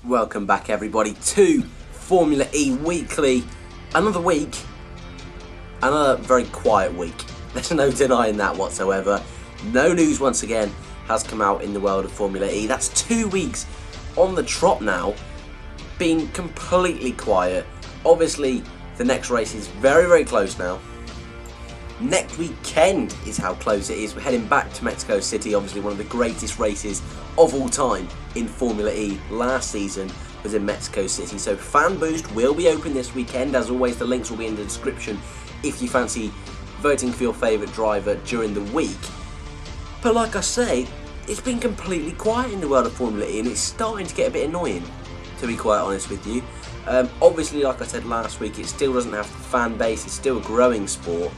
Welcome back everybody to Formula E Weekly. Another week, another very quiet week. There's no denying that whatsoever. No news once again has come out in the world of Formula E. That's 2 weeks on the trot now, being completely quiet. Obviously the next race is very close now. Next weekend is how close it is. We're heading back to Mexico City, obviously one of the greatest races of all time in Formula E. Last season was in Mexico City. So Fan Boost will be open this weekend. As always, the links will be in the description if you fancy voting for your favourite driver during the week. But like I say, it's been completely quiet in the world of Formula E and it's starting to get a bit annoying, to be quite honest with you. Obviously, like I said last week, it still doesn't have the fan base, it's still a growing sport.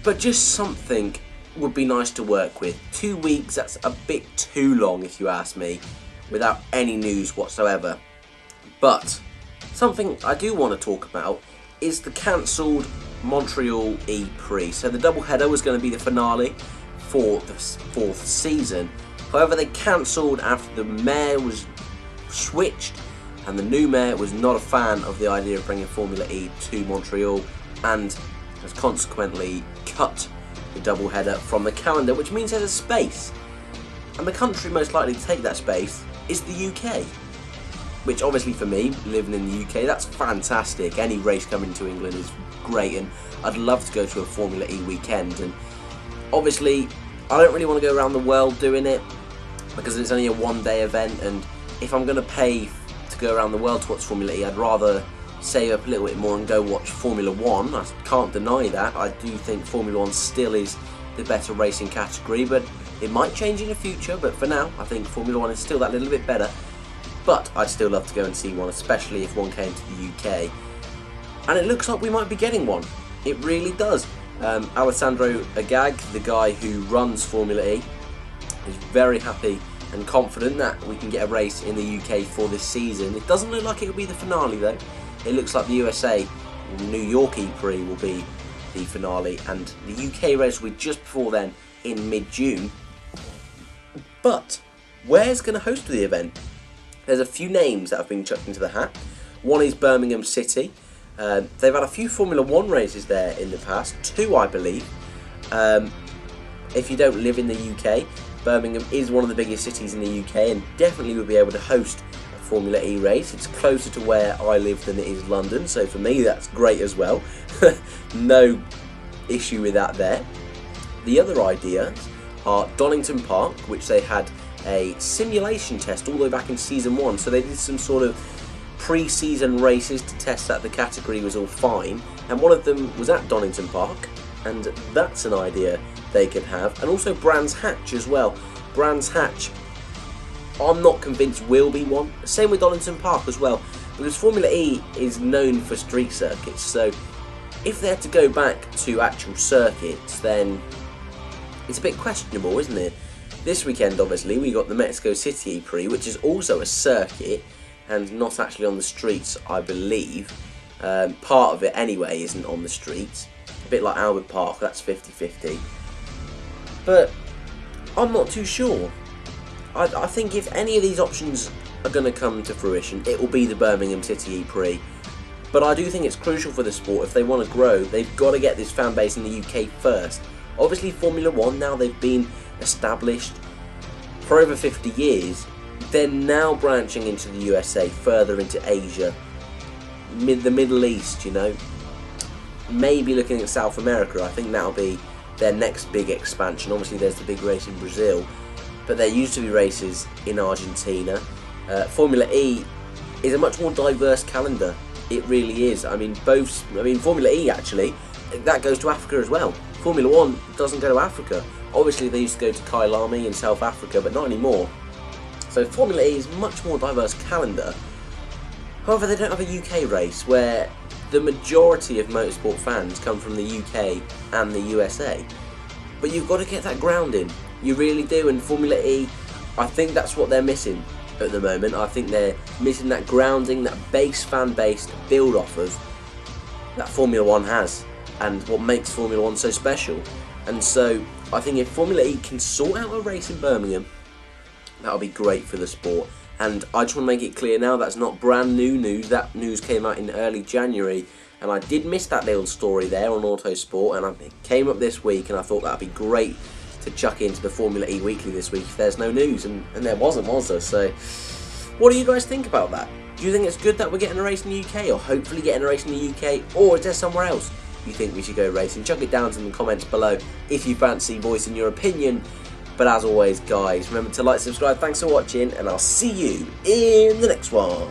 But just something would be nice to work with. 2 weeks, that's a bit too long if you ask me, without any news whatsoever. But something I do want to talk about is the cancelled Montreal E-Prix. So the doubleheader was going to be the finale for the 4th season. However, they cancelled after the mayor was switched and the new mayor was not a fan of the idea of bringing Formula E to Montreal and has consequently cut the doubleheader from the calendar, which means there's a space. And the country most likely to take that space is the UK. Which obviously for me, living in the UK, that's fantastic. Any race coming to England is great and I'd love to go to a Formula E weekend. And obviously, I don't really want to go around the world doing it because it's only a one-day event, and if I'm going to pay to go around the world to watch Formula E, I'd rather save up a little bit more and go watch Formula 1. I can't deny that. I do think Formula 1 still is the better racing category, but it might change in the future. But for now, I think Formula 1 is still that little bit better. But I'd still love to go and see one, especially if one came to the UK. And it looks like we might be getting one. It really does. Alessandro Agag, the guy who runs Formula E, is very happy and confident that we can get a race in the UK for this season. It doesn't look like it will be the finale though. It looks like the USA, New York E-Prix will be the finale, and the UK race will be just before then in mid-June. But where's going to host the event? There's a few names that have been chucked into the hat. One is Birmingham City. They've had a few Formula 1 races there in the past, 2 I believe. If you don't live in the UK, Birmingham is one of the biggest cities in the UK and definitely will be able to host Formula E race. It's closer to where I live than it is London, so for me that's great as well. No issue with that there. The other ideas are Donington Park, which they had a simulation test all the way back in season 1, so they did some sort of pre-season races to test that the category was all fine, and one of them was at Donington Park, and that's an idea they could have. And also Brands Hatch as well. Brands Hatch, I'm not convinced will be one. Same with Donington Park as well, because Formula E is known for street circuits, so if they had to go back to actual circuits, then it's a bit questionable, isn't it? This weekend, obviously, we got the Mexico City E-Prix, which is also a circuit and not actually on the streets, I believe. Part of it, anyway, isn't on the streets. A bit like Albert Park, that's 50-50. But I'm not too sure. I think if any of these options are going to come to fruition, it will be the Birmingham City E-Prix. But I do think it's crucial for the sport. If they want to grow, they've got to get this fan base in the UK first. Obviously Formula 1, now they've been established for over 50 years. They're now branching into the USA, further into Asia, the Middle East, you know. Maybe looking at South America. I think that'll be their next big expansion. Obviously there's the big race in Brazil, but there used to be races in Argentina. Formula E is a much more diverse calendar. It really is. I mean, Formula E actually, that goes to Africa as well. Formula 1 doesn't go to Africa. Obviously they used to go to Kyalami in South Africa, but not anymore. So Formula E is a much more diverse calendar. However, they don't have a UK race where the majority of motorsport fans come from the UK and the USA. But you've got to get that grounding. You really do, and Formula E, I think that's what they're missing at the moment. I think they're missing that grounding, that base fan base to build off of that Formula 1 has, and what makes Formula 1 so special. And so I think if Formula E can sort out a race in Birmingham, that'll be great for the sport. And I just want to make it clear now, that's not brand new news. That news came out in early January, and I did miss that little story there on Autosport, and it came up this week, and I thought that'd be great to chuck into the Formula E Weekly this week if there's no news, and there wasn't, was there? So, what do you guys think about that? Do you think it's good that we're getting a race in the UK, or hopefully getting a race in the UK, or is there somewhere else you think we should go racing? Chuck it down in the comments below if you fancy voicing your opinion. But as always, guys, remember to like, subscribe, thanks for watching, and I'll see you in the next one.